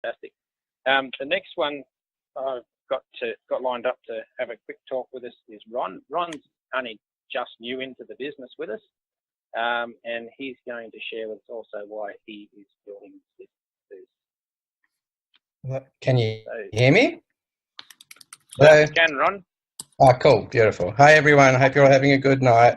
fantastic. The next one I've got lined up to have a quick talk with us is Ron. Ron's only just new into the business with us, and he's going to share with us also why he is building this business. Can you hear me? So you can, Ron. Oh, cool, beautiful. Hi everyone, I hope you're all having a good night.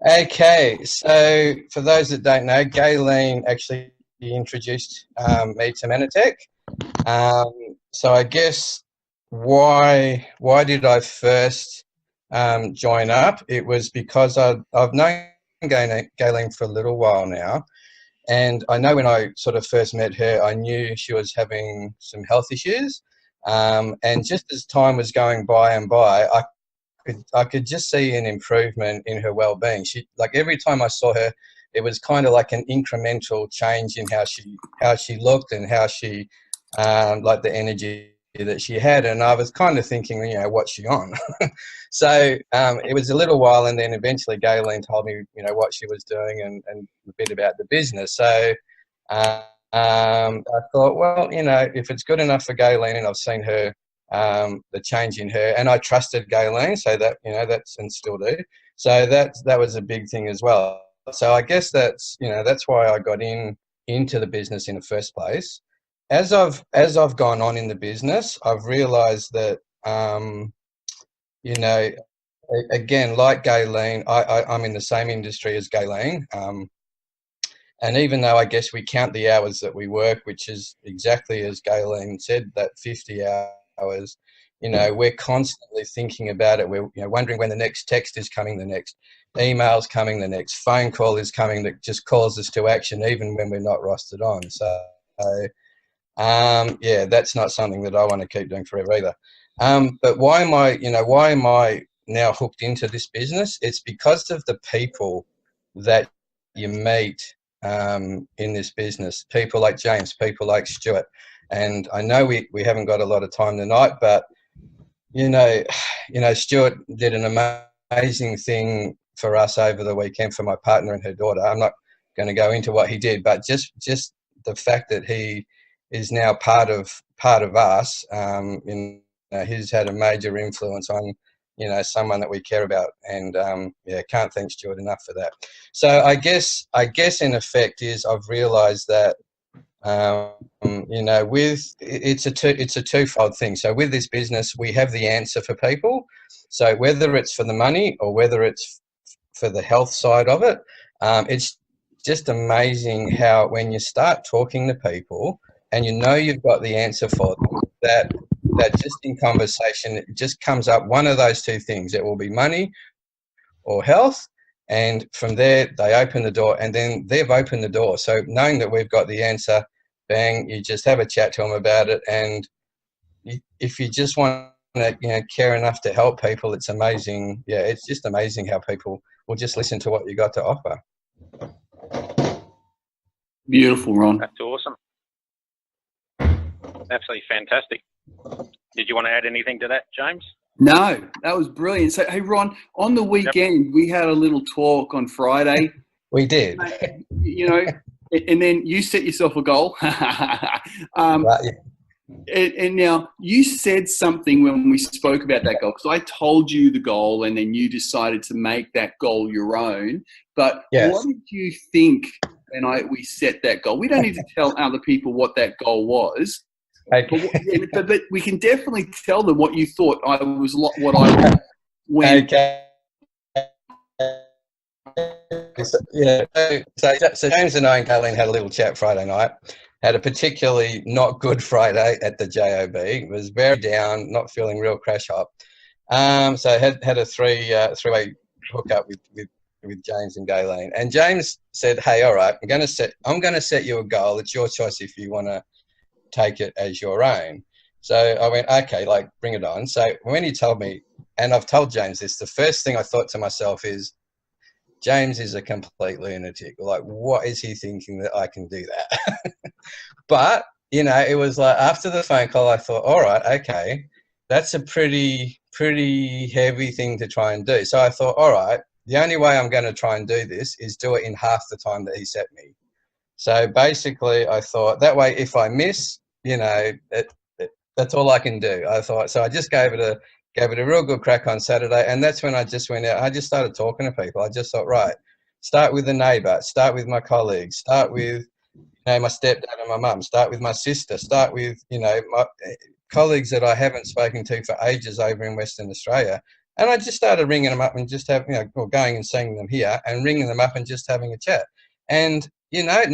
Okay, so for those that don't know, Gayleen actually introduced me to Manatech. So I guess why did I first join up? It was because I've known Gayleen for a little while now, and I know when I sort of first met her, I knew she was having some health issues, and just as time was going by, I could just see an improvement in her well-being. She, like, every time I saw her, it was kind of like an incremental change in how she looked and how she like the energy that she had. And I was kind of thinking, you know, what's she on? So it was a little while, and then eventually Gayleen told me, you know, what she was doing and a bit about the business. So I thought, well, you know, if it's good enough for Gayleen, and I've seen her the change in her, and I trusted Gayleen, so that, you know, that's, and still do. So that was a big thing as well. So I guess that's, you know, that's why I got into the business in the first place. As I've gone on in the business, I've realised that you know, again, like Gayleen, I'm in the same industry as Gayleen, and even though I guess we count the hours that we work, which is exactly as Gayleen said, that 50 hours, you know, we're constantly thinking about it. We're, you know, wondering when the next text is coming, the next email's coming, the next phone call is coming that just calls us to action, even when we're not rostered on. So, yeah, that's not something that I want to keep doing forever either. But why am I now hooked into this business? It's because of the people that you meet in this business. People like James, people like Stuart. And I know we haven't got a lot of time tonight, but you know, Stuart did an amazing thing for us over the weekend for my partner and her daughter. I'm not going to go into what he did, but just the fact that he is now part of us, you know, he's had a major influence on, you know, someone that we care about, and yeah, can't thank Stuart enough for that. So I guess in effect is I've realised that you know, it's a twofold thing. So with this business, we have the answer for people. So whether it's for the money or whether it's for the health side of it, it's just amazing how when you start talking to people and you know you've got the answer for them, that just in conversation, it just comes up one of those two things. It will be money or health. And from there, they open the door, and then they've opened the door. So knowing that we've got the answer, bang, you just have a chat to them about it. And if you just want to, you know, care enough to help people, it's amazing. Yeah, it's just amazing how people will just listen to what you got to offer. Beautiful, Ron. That's awesome. Absolutely fantastic. Did you want to add anything to that, James? No, that was brilliant. So, hey, Ron, on the weekend, we had a little talk on Friday. We did. You know, and then you set yourself a goal. And now you said something when we spoke about that goal, because I told you the goal and then you decided to make that goal your own. But yes, what did you think when we set that goal? We don't need to tell other people what that goal was. Okay. But we can definitely tell them what you thought what I was when. Okay. Yeah. So James and I and Gayleen had a little chat Friday night. Had a particularly not good Friday at the JOB. It was very down, not feeling real crash up. So I had a three-way hookup with James and Gayleen. And James said, "Hey, all right, I'm going to set you a goal. It's your choice if you want to take it as your own." So I went, okay, like, bring it on. So when he told me, and I've told James this, the first thing I thought to myself is, James is a complete lunatic. Like, what is he thinking that I can do that? But, you know, it was like after the phone call, I thought, all right, okay, that's a pretty heavy thing to try and do. So I thought, all right, the only way I'm going to try and do this is do it in half the time that he set me. So basically I thought that way, if I miss, you know, that's all I can do. I thought, so I just gave it a real good crack on Saturday, and that's when I just went out. I just started talking to people. I just thought, right, start with the neighbour, start with my colleagues, start with, you know, my stepdad and my mum, start with my sister, start with, you know, my colleagues that I haven't spoken to for ages over in Western Australia. And I just started ringing them up and just having, you know, or going and seeing them here and ringing them up and just having a chat. And, you know, I've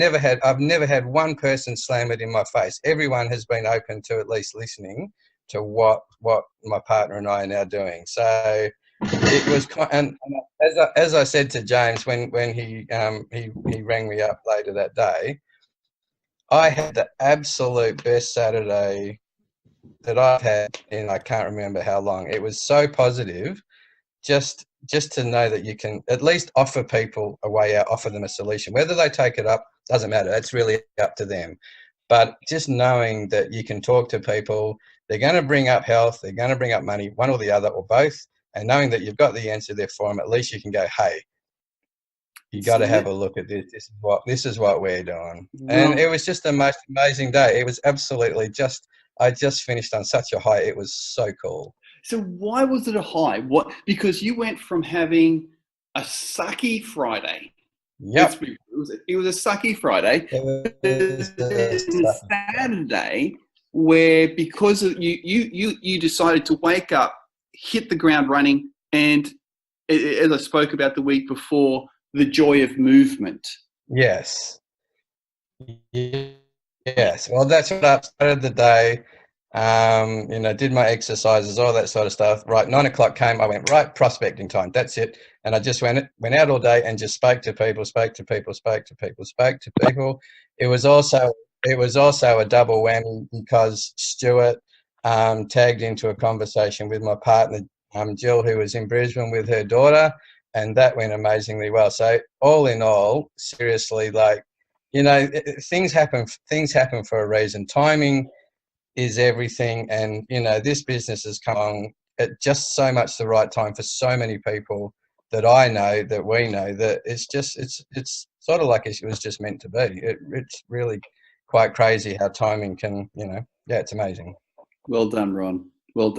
never had one person slam it in my face. Everyone has been open to at least listening to what my partner and I are now doing. So it was, and as I said to James when he rang me up later that day, I had the absolute best Saturday that I've had in, I can't remember how long. It was so positive, just to know that you can at least offer people a way out, offer them a solution. Whether they take it up doesn't matter. That's really up to them. But just knowing that you can talk to people, they're going to bring up health, they're going to bring up money, one or the other or both, and knowing that you've got the answer there for them, at least you can go, hey, you got to have a look at this. This is what we're doing. And it was just the most amazing day. It was absolutely just, I just finished on such a high. It was so cool. So why was it a high? What? Because you went from having a sucky Friday. Yep. It was a sucky Friday. Saturday, where because of you decided to wake up, hit the ground running, and as I spoke about the week before, the joy of movement. Yes. Yes. Well, that's what I started the day. You know, did my exercises, all that sort of stuff. Right, 9 o'clock came, I went, right, prospecting time, that's it. And I just went out all day and just spoke to people. It was also a double whammy because Stuart tagged into a conversation with my partner, Jill, who was in Brisbane with her daughter, and that went amazingly well. So all in all, seriously, like, you know, things happen for a reason. Timing is everything, and you know, this business has come on at just so much the right time for so many people that I know, that we know, that it's sort of like it was just meant to be. It's really quite crazy how timing can, you know, yeah, it's amazing. Well done, Ron. Well done.